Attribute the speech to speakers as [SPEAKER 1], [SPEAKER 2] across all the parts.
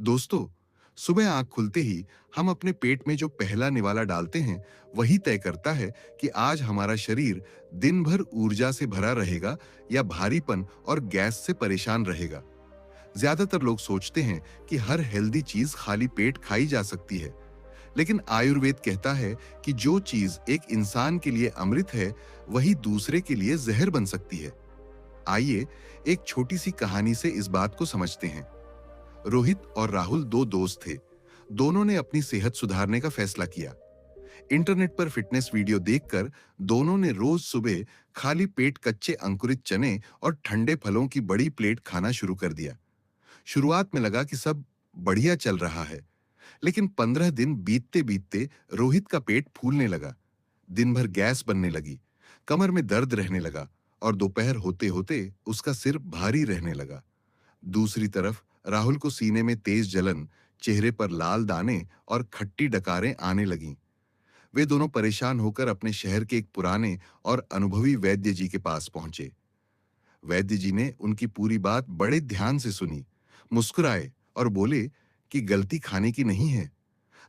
[SPEAKER 1] दोस्तों, सुबह आंख खुलते ही हम अपने पेट में जो पहला निवाला डालते हैं, वही तय करता है कि आज हमारा शरीर दिन भर ऊर्जा से भरा रहेगा या भारीपन और गैस से परेशान रहेगा। ज्यादातर लोग सोचते हैं कि हर हेल्दी चीज खाली पेट खाई जा सकती है, लेकिन आयुर्वेद कहता है कि जो चीज एक इंसान के लिए अमृत है, वही दूसरे के लिए जहर बन सकती है। आइए एक छोटी सी कहानी से इस बात को समझते हैं। रोहित और राहुल दो दोस्त थे। दोनों ने अपनी सेहत सुधारने का फैसला किया। इंटरनेट पर फिटनेस वीडियो देखकर दोनों ने रोज सुबह खाली पेट कच्चे अंकुरित चने और ठंडे फलों की बड़ी प्लेट खाना शुरू कर दिया। शुरुआत में लगा कि सब बढ़िया चल रहा है, लेकिन 15 दिन बीतते बीतते रोहित का पेट फूलने लगा। दिन भर गैस बनने लगी, कमर में दर्द रहने लगा और दोपहर होते होते उसका सिर भारी रहने लगा। दूसरी तरफ राहुल को सीने में तेज जलन, चेहरे पर लाल दाने और खट्टी डकारें आने लगीं। वे दोनों परेशान होकर अपने शहर के एक पुराने और अनुभवी वैद्य जी के पास पहुंचे। वैद्य जी ने उनकी पूरी बात बड़े ध्यान से सुनी, मुस्कुराए और बोले कि गलती खाने की नहीं है।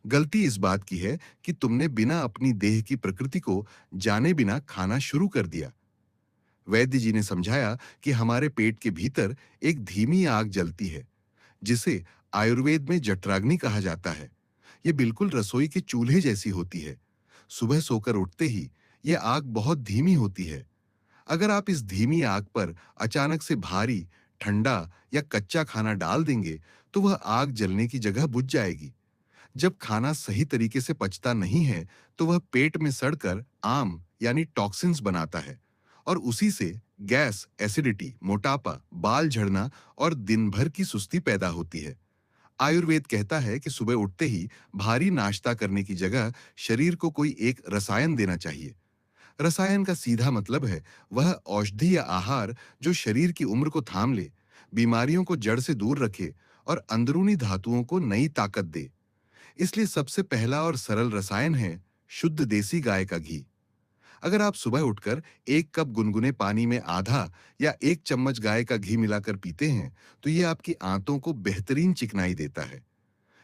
[SPEAKER 1] गलती इस बात की है कि तुमने बिना अपनी देह की प्रकृति को जाने बिना खाना शुरू कर दिया। वैद्य जी ने समझाया कि हमारे पेट के भीतर एक धीमी आग जलती है, जिसे आयुर्वेद में जठराग्नि कहा जाता है। ये बिल्कुल रसोई के चूल्हे जैसी होती है। सुबह सोकर उठते ही यह आग बहुत धीमी होती है। अगर आप इस धीमी आग पर अचानक से भारी, ठंडा या कच्चा खाना डाल देंगे, तो वह आग जलने की जगह बुझ जाएगी। जब खाना सही तरीके से पचता नहीं है, तो वह पेट में सड़कर आम यानी टॉक्सिन्स बनाता है और उसी से गैस, एसिडिटी, मोटापा, बाल झड़ना और दिन भर की सुस्ती पैदा होती है। आयुर्वेद कहता है कि सुबह उठते ही भारी नाश्ता करने की जगह शरीर को कोई एक रसायन देना चाहिए। रसायन का सीधा मतलब है वह औषधि या आहार जो शरीर की उम्र को थाम ले, बीमारियों को जड़ से दूर रखे और अंदरूनी धातुओं को नई ताकत दे। इसलिए सबसे पहला और सरल रसायन है शुद्ध देसी गाय का घी। अगर आप सुबह उठकर एक कप गुनगुने पानी में आधा या एक चम्मच गाय का घी मिलाकर पीते हैं, तो ये आपकी आंतों को बेहतरीन चिकनाई देता है।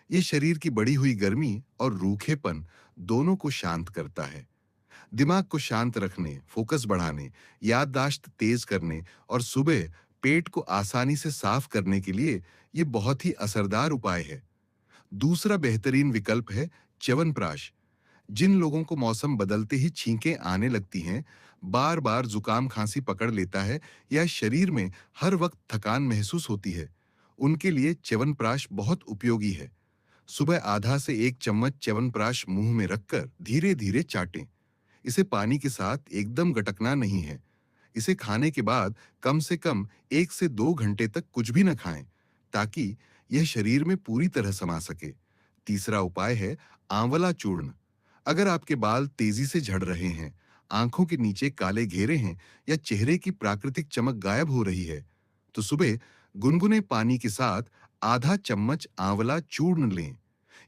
[SPEAKER 1] ये शरीर की बढ़ी हुई गर्मी और रूखेपन दोनों को शांत करता है। दिमाग को शांत रखने, फोकस बढ़ाने, याददाश्त तेज करने और सुबह पेट को आसानी से साफ करने के लिए ये बहुत ही असरदार उपाय है। दूसरा बेहतरीन विकल्प है च्यवनप्राश। जिन लोगों को मौसम बदलते ही छींकें आने लगती हैं, बार बार जुकाम खांसी पकड़ लेता है या शरीर में हर वक्त थकान महसूस होती है, उनके लिए च्यवनप्राश बहुत उपयोगी है। सुबह आधा से एक चम्मच च्यवनप्राश मुंह में रखकर धीरे धीरे चाटें। इसे पानी के साथ एकदम गटकना नहीं है। इसे खाने के बाद कम से कम 1 से 2 घंटे तक कुछ भी न खाएं, ताकि यह शरीर में पूरी तरह समा सके। तीसरा उपाय है आंवला चूर्ण। अगर आपके बाल तेजी से झड़ रहे हैं, आंखों के नीचे काले घेरे हैं या चेहरे की प्राकृतिक चमक गायब हो रही है, तो सुबह गुनगुने पानी के साथ आधा चम्मच आंवला चूर्ण लें।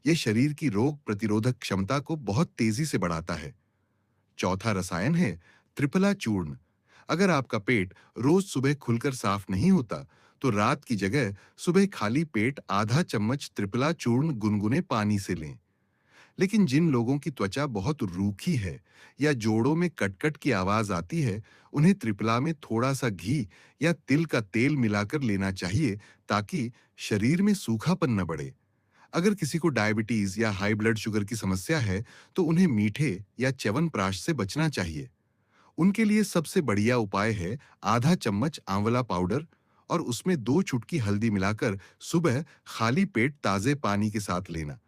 [SPEAKER 1] यह शरीर की रोग प्रतिरोधक क्षमता को बहुत तेजी से बढ़ाता है। चौथा रसायन है त्रिफला चूर्ण। अगर आपका पेट रोज सुबह खुलकर साफ नहीं होता, तो रात की जगह सुबह खाली पेट आधा चम्मच त्रिफला चूर्ण गुनगुने पानी से लें। लेकिन जिन लोगों की त्वचा बहुत रूखी है या जोड़ों में कटकट की आवाज आती है, उन्हें त्रिफला में थोड़ा सा घी या तिल का तेल मिलाकर लेना चाहिए, ताकि शरीर में सूखापन न बढ़े। अगर किसी को डायबिटीज या हाई ब्लड शुगर की समस्या है, तो उन्हें मीठे या च्यवनप्राश से बचना चाहिए। उनके लिए सबसे बढ़िया उपाय है आधा चम्मच आंवला पाउडर और उसमें 2 चुटकी हल्दी मिलाकर सुबह खाली पेट ताजे पानी के साथ लेना।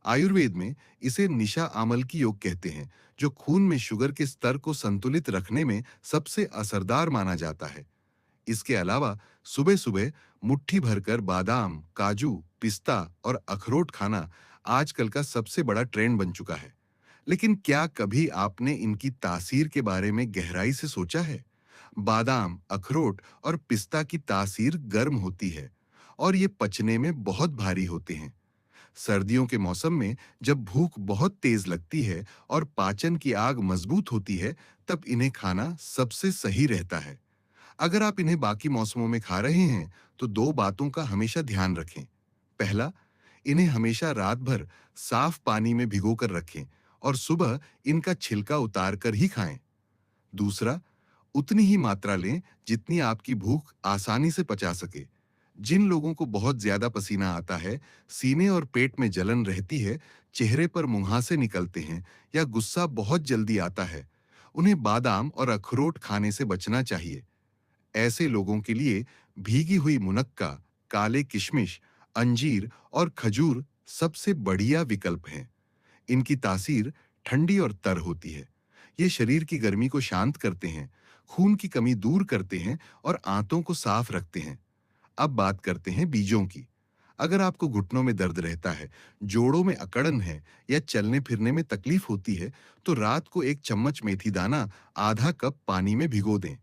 [SPEAKER 1] आयुर्वेद में इसे निशा आमल की योग कहते हैं, जो खून में शुगर के स्तर को संतुलित रखने में सबसे असरदार माना जाता है। इसके अलावा सुबह सुबह मुट्ठी भरकर बादाम, काजू, पिस्ता और अखरोट खाना आजकल का सबसे बड़ा ट्रेंड बन चुका है। लेकिन क्या कभी आपने इनकी तासीर के बारे में गहराई से सोचा है? बादाम, अखरोट और पिस्ता की तासीर गर्म होती है और ये पचने में बहुत भारी होते हैं। सर्दियों के मौसम में जब भूख बहुत तेज लगती है और पाचन की आग मजबूत होती है, तब इन्हें खाना सबसे सही रहता है। अगर आप इन्हें बाकी मौसमों में खा रहे हैं, तो 2 बातों का हमेशा ध्यान रखें। पहला, इन्हें हमेशा रात भर साफ पानी में भिगोकर रखें और सुबह इनका छिलका उतार कर ही खाएं। दूसरा, उतनी ही मात्रा लें जितनी आपकी भूख आसानी से पचा सके। जिन लोगों को बहुत ज्यादा पसीना आता है, सीने और पेट में जलन रहती है, चेहरे पर मुहासे निकलते हैं या गुस्सा बहुत जल्दी आता है, उन्हें बादाम और अखरोट खाने से बचना चाहिए। ऐसे लोगों के लिए भीगी हुई मुनक्का, काले किशमिश, अंजीर और खजूर सबसे बढ़िया विकल्प हैं। इनकी तासीर ठंडी और तर होती है। ये शरीर की गर्मी को शांत करते हैं, खून की कमी दूर करते हैं और आंतों को साफ रखते हैं। अब बात करते हैं बीजों की। अगर आपको घुटनों में दर्द रहता है, जोड़ों में अकड़न है या चलने फिरने में तकलीफ होती है, तो रात को एक चम्मच मेथी दाना आधा कप पानी में भिगो दें।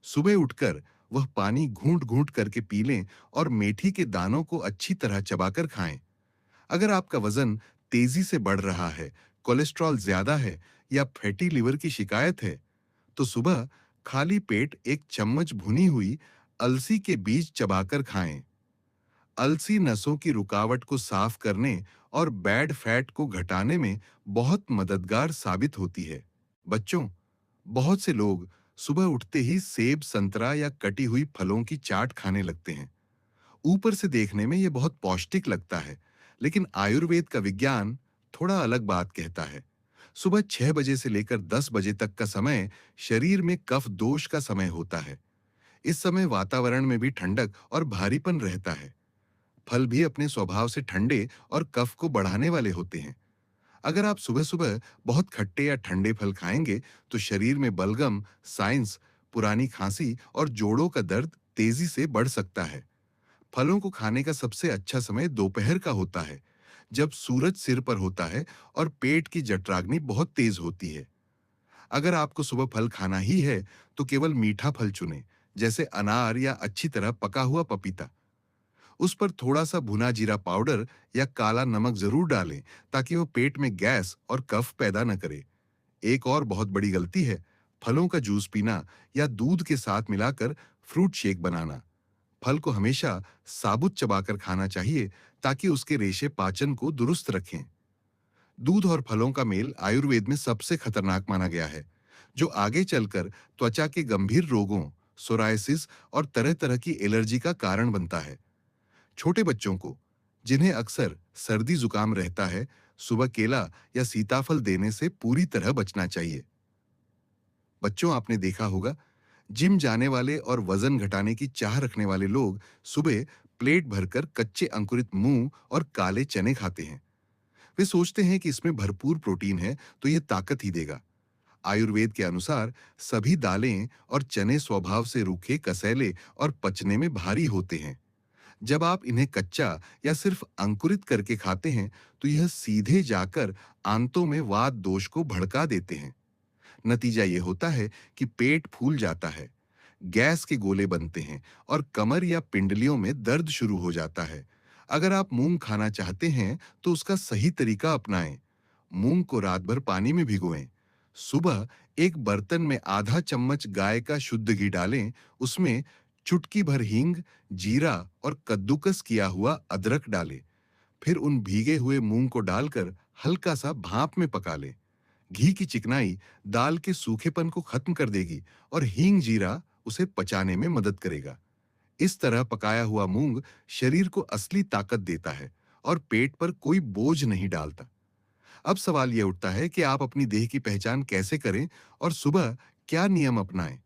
[SPEAKER 1] सुबह उठकर वह पानी घूंट-घूंट करके पी लें और मेथी के दानों को अच्छी तरह चबाकर खाएं। अगर आपका वजन तेजी से बढ़ रहा है, कोलेस्ट्रॉल ज्यादा है या फैटी लिवर की शिकायत है, तो सुबह खाली पेट एक चम्मच भुनी हुई अलसी के बीज चबाकर खाएं। अलसी नसों की रुकावट को साफ करने और बैड फैट को घटाने में बहुत मददगार साबित होती है। बच्चों, बहुत से लोग सुबह उठते ही सेब, संतरा या कटी हुई फलों की चाट खाने लगते हैं। ऊपर से देखने में यह बहुत पौष्टिक लगता है, लेकिन आयुर्वेद का विज्ञान थोड़ा अलग बात कहता है। सुबह 6 बजे से लेकर 10 बजे तक का समय शरीर में कफ दोष का समय होता है। इस समय वातावरण में भी ठंडक और भारीपन रहता है। फल भी अपने स्वभाव से ठंडे और कफ को बढ़ाने वाले होते हैं। अगर आप सुबह-सुबह बहुत खट्टे या ठंडे फल खाएंगे, तो शरीर में बलगम, साइंस, पुरानी खांसी और जोड़ों का दर्द तेजी से बढ़ सकता है। फलों को खाने का सबसे अच्छा समय दोपहर का होता है, जब सूरज सिर पर होता है और पेट की जठराग्नि बहुत तेज होती है। अगर आपको सुबह फल खाना ही है, तो केवल मीठा फल चुनें, जैसे अनार या अच्छी तरह पका हुआ पपीता। उस पर थोड़ा सा भुना जीरा पाउडर या काला नमक जरूर डालें, ताकि वो पेट में गैस और कफ पैदा न करे। एक और बहुत बड़ी गलती है फलों का जूस पीना या दूध के साथ मिलाकर फ्रूट शेक बनाना। फल को हमेशा साबुत चबाकर खाना चाहिए, ताकि उसके रेशे पाचन को दुरुस्त रखें। दूध और फलों का मेल आयुर्वेद में सबसे खतरनाक माना गया है, जो आगे चलकर त्वचा के गंभीर रोगों, सोरायसिस और तरह-तरह की एलर्जी का कारण बनता है। छोटे बच्चों को, जिन्हें अक्सर सर्दी जुकाम रहता है, सुबह केला या सीताफल देने से पूरी तरह बचना चाहिए। बच्चों, आपने देखा होगा, जिम जाने वाले और वजन घटाने की चाह रखने वाले लोग सुबह प्लेट भरकर कच्चे अंकुरित मूंग और काले चने खाते हैं। वे सोचते हैं कि इसमें भरपूर प्रोटीन है, तो यह ताकत ही देगा। आयुर्वेद के अनुसार सभी दालें और चने स्वभाव से रूखे, कसैले और पचने में भारी होते हैं। जब आप इन्हें कच्चा या सिर्फ अंकुरित करके खाते हैं, तो यह सीधे जाकर आंतों में वात दोष को भड़का देते हैं। नतीजा ये होता है कि पेट फूल जाता है, गैस के गोले बनते हैं और कमर या पिंडलियों में दर्द शुरू हो जाता है। अगर आप मूंग खाना चाहते हैं, तो उसका सही तरीका अपनाएं। मूंग को रात भर पानी में भिगोएं। सुबह एक बर्तन में आधा चम्मच गाय का शुद्ध घी डालें, उसमें चुटकी भर हींग, जीरा और कद्दूकस किया हुआ अदरक डालें। फिर उन भीगे हुए मूंग को डालकर हल्का सा भाप में पका लें। घी की चिकनाई दाल के सूखेपन को खत्म कर देगी और हींग जीरा उसे पचाने में मदद करेगा। इस तरह पकाया हुआ मूंग शरीर को असली ताकत देता है और पेट पर कोई बोझ नहीं डालता। अब सवाल यह उठता है कि आप अपनी देह की पहचान कैसे करें और सुबह क्या नियम अपनाएं।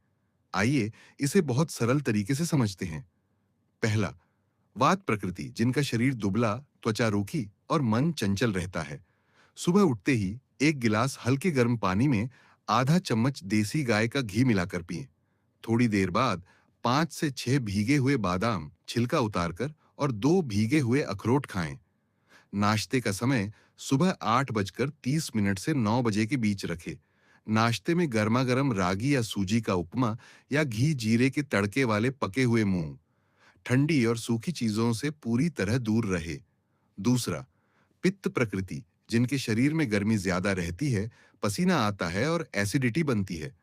[SPEAKER 1] आइए इसे बहुत सरल तरीके से समझते हैं। पहला, वात प्रकृति, जिनका शरीर दुबला, त्वचा रूखी और मन चंचल रहता है, सुबह उठते ही एक गिलास हल्के गर्म पानी में आधा चम्मच देसी गाय का घी मिलाकर पिएं। थोड़ी देर बाद 5 से 6 भीगे हुए बादाम छिलका उतारकर और 2 भीगे हुए अखरोट खाएं। नाश्ते का समय सुबह 8:30 से 9 बजे के बीच रखें। नाश्ते में गर्मा गर्म रागी या सूजी का उपमा या घी जीरे के तड़के वाले पके हुए मूंग। ठंडी और सूखी चीजों से पूरी तरह दूर रहे। दूसरा, पित्त प्रकृति, जिनके शरीर में गर्मी ज्यादा रहती है, पसीना आता है और एसिडिटी बनती है,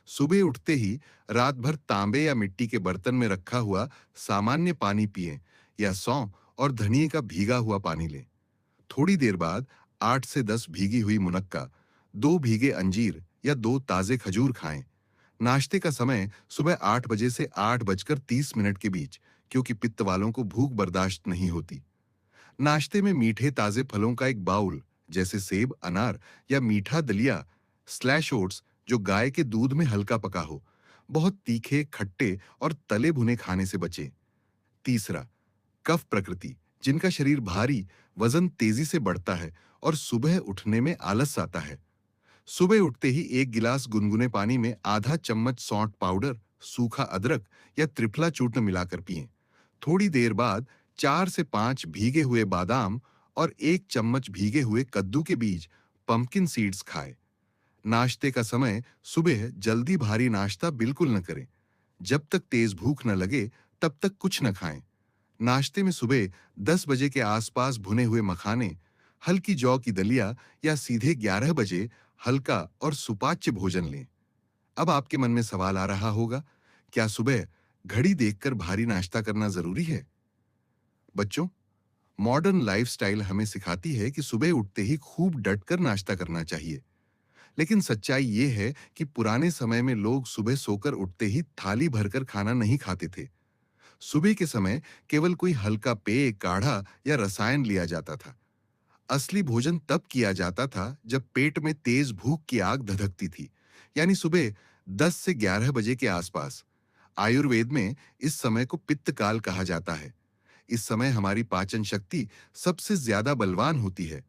[SPEAKER 1] सुबह उठते ही रात भर तांबे या मिट्टी के बर्तन में रखा हुआ सामान्य पानी पिएं या सौंफ और धनिए का भीगा हुआ पानी लें। थोड़ी देर बाद 8 से 10 भीगी हुई मुनक्का, 2 भीगे अंजीर या 2 ताजे खजूर खाएं। नाश्ते का समय सुबह 8 बजे से 8 बजकर 30 मिनट के बीच, क्योंकि पित्त वालों को भूख बर्दाश्त नहीं होती। नाश्ते में मीठे ताजे फलों का एक बाउल, जैसे सेब, अनार या मीठा दलिया स्लैश ओट्स, जो गाय के दूध में हल्का पका हो। बहुत तीखे, खट्टे और तले भुने खाने से बचें। तीसरा, कफ प्रकृति, जिनका शरीर भारी, वजन तेजी से बढ़ता है और सुबह उठने में आलस आता है। सुबह उठते ही 1 गिलास गुनगुने पानी में आधा चम्मच सौंठ पाउडर, सूखा अदरक या त्रिफला चूर्ण मिलाकर पिएं। थोड़ी देर बाद 4 से 5 भीगे हुए बादाम और 1 चम्मच भीगे हुए कद्दू के बीज, पंपकिन सीड्स खाएं। नाश्ते का समय सुबह जल्दी भारी नाश्ता बिल्कुल न करें। जब तक तेज भूख न लगे तब तक कुछ न खाएं। नाश्ते में सुबह 10 बजे के आसपास भुने हुए मखाने, हल्की जौ की दलिया या सीधे 11 बजे हल्का और सुपाच्य भोजन लें। अब आपके मन में सवाल आ रहा होगा, क्या सुबह घड़ी देखकर भारी नाश्ता करना जरूरी है? बच्चों, मॉडर्न लाइफस्टाइल हमें सिखाती है कि सुबह उठते ही खूब डटकर नाश्ता करना चाहिए। लेकिन सच्चाई ये है कि पुराने समय में लोग सुबह सोकर उठते ही थाली भरकर खाना नहीं खाते थे। सुबह के समय केवल कोई हल्का पेय, काढ़ा या रसायन लिया जाता था। असली भोजन तब किया जाता था जब पेट में तेज भूख की आग धधकती थी, यानी सुबह 10 से 11 बजे के आसपास। आयुर्वेद में इस समय को पित्त काल कहा जाता है। इस समय हमारी पाचन शक्ति सबसे ज्यादा बलवान होती है।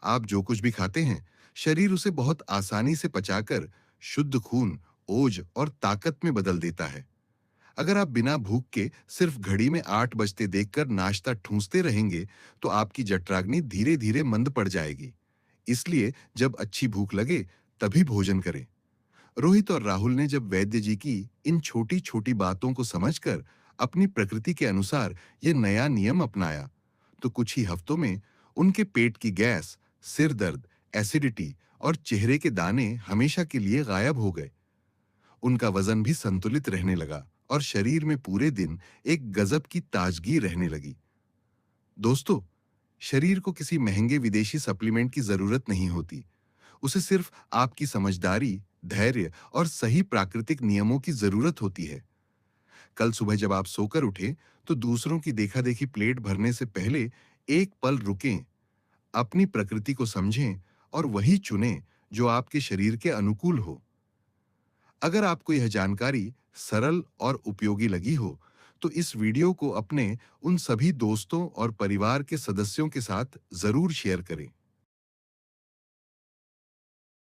[SPEAKER 1] आप जो कुछ भी खाते हैं, शरीर उसे बहुत आसानी से पचाकर शुद्ध खून, ओज और ताकत में बदल देता है। अगर आप बिना भूख के सिर्फ घड़ी में 8 बजते देखकर नाश्ता ठूंसते रहेंगे, तो आपकी जठराग्नि धीरे-धीरे मंद पड़ जाएगी। इसलिए जब अच्छी भूख लगे, तभी भोजन करें। रोहित और राहुल ने जब वैद्य जी की इन छोटी-छोटी बातों को समझकर अपनी प्रकृति के अनुसार ये नया नियम अपनाया, तो कुछ ही हफ्तों में उनके पेट की गैस, सिर दर्द, एसिडिटी और चेहरे के दाने हमेशा के लिए गायब हो गए। उनका वजन भी संतुलित रहने लगा और शरीर में पूरे दिन एक गजब की ताजगी रहने लगी। दोस्तों, शरीर को किसी महंगे विदेशी सप्लीमेंट की जरूरत नहीं होती। उसे सिर्फ आपकी समझदारी, धैर्य और सही प्राकृतिक नियमों की जरूरत होती है। कल सुबह जब आप सोकर उठें, तो दूसरों की देखा-देखी प्लेट भरने से पहले एक पल रुकें, अपनी प्रकृति को समझें और वही चुनें जो आपके शरीर के अनुकूल हो। अगर आपको यह जानकारी सरल और उपयोगी लगी हो, तो इस वीडियो को अपने उन सभी दोस्तों और परिवार के सदस्यों के साथ जरूर शेयर करें।